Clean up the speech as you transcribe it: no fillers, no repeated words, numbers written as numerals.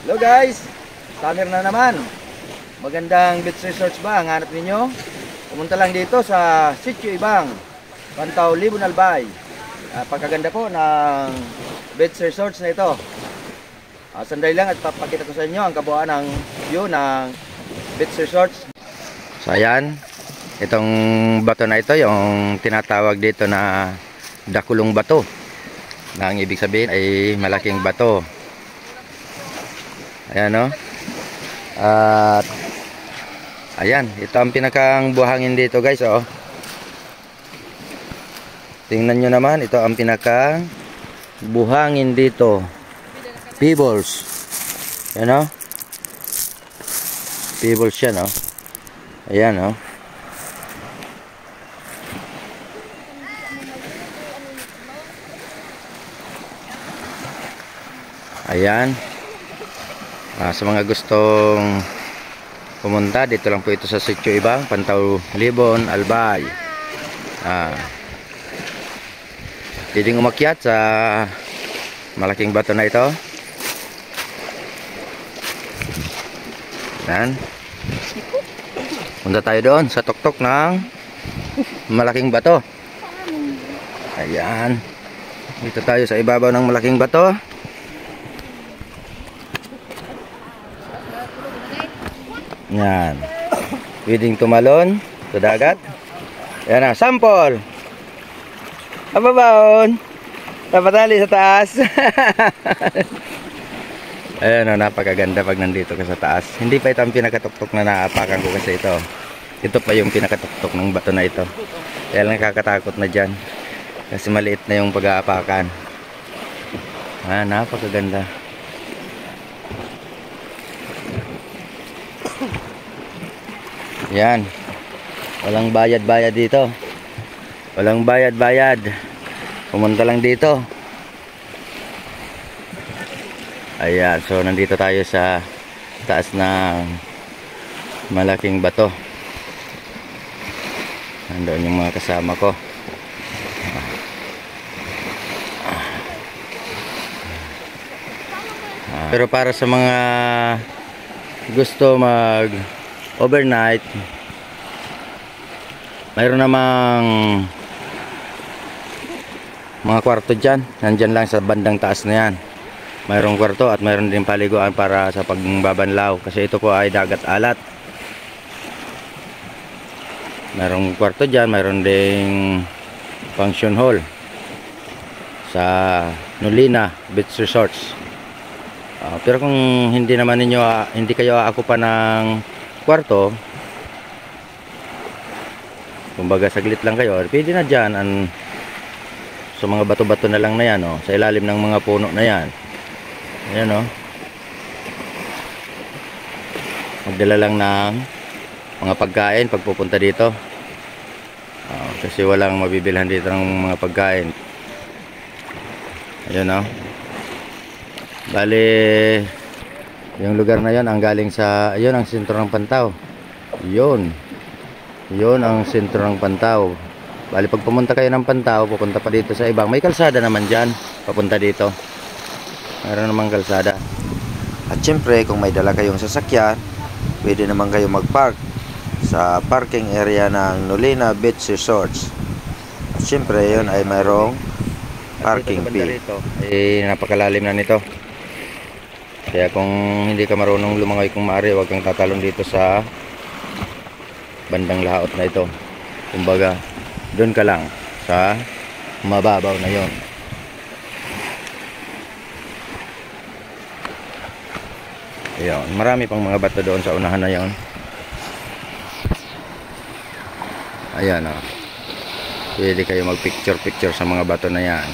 Hello guys, summer na naman. Magandang beach resorts ba ang hanap ninyo? Pumunta lang dito sa Sitio Ibang, Pantaw, Libon, Albay. Pagkaganda po ng beach resorts na ito. Sandali lang at papakita ko sa inyo ang kabuuan ng view ng beach resorts. So ayan, itong bato na ito, yung tinatawag dito na Dakulong Bato. Na ang ibig sabihin ay malaking bato. Ayan o. At ayan, ito ang pinakang buhangin dito guys o. Tingnan nyo naman, ito ang pinakang buhangin dito. Pebbles. Ayan o. Pebbles yan o. Ayan o. Ayan. Sa mga gustong pumunta, dito lang po ito sa Sitio Ibang, Pantaw, Libon, Albay. Pwedeng umakyat sa malaking bato na ito. Ayan. Punta tayo doon sa tuktok ng malaking bato. Ayan. Dito tayo sa ibabaw ng malaking bato. Yan. Pwedeng tumalon sa dagat. Yan na, sample. Ababaon. Napatali sa taas. Ayan o, napakaganda pag nandito ka sa taas. Hindi pa ito ang pinakatuktok na naapakan ko kasi ito. Ito pa yung pinakatuktok ng bato na ito. Kaya lang nakakatakot na dyan. Kasi maliit na yung pag-aapakan. Napakaganda. Yan. Walang bayad-bayad dito. Walang bayad-bayad. Pumunta lang dito. Ayan. So, nandito tayo sa taas ng malaking bato. Nandoon yung mga kasama ko. Pero para sa mga gusto mag overnight, mayroon namang mga kwarto dyan. Nandyan lang sa bandang taas na yan. Mayroong kwarto at mayroon din paliguan para sa pagbabanlaw. Kasi ito po ay dagat alat. Mayroong kwarto dyan. Mayroon ding function hall sa Nolina Beach Resorts. Pero kung hindi naman ninyo, hindi kayo ako pa ng kwarto, kumbaga saglit lang kayo, pwede na dyan sa mga bato-bato na lang na yan sa ilalim ng mga puno na yan. Ayan magdala lang ng mga pagkain pag pupunta dito, kasi walang mabibilhan dito ng mga pagkain. Ayan bali yung lugar na yon ang galing sa, yun ang sentro ng Pantaw. Yun ang sentro ng Pantaw. Bali pag pumunta kayo ng Pantaw, pupunta pa dito sa Ibang, may kalsada naman dyan papunta dito. Mayroon namang kalsada. At syempre kung may dala kayong sasakyan, pwede naman kayo mag-park sa parking area ng Nolina Beach Resorts. At syempre yun ay mayroong parking fee. Napakalalim na nito. Kaya kung hindi ka marunong lumangoy kung maaari, huwag kang tatalon dito sa bandang laot na ito. Kumbaga, doon ka lang sa mababaw na yon. Ayan, marami pang mga bato doon sa unahan na yon. Ayan Pwede kayo mag picture sa mga bato na yan.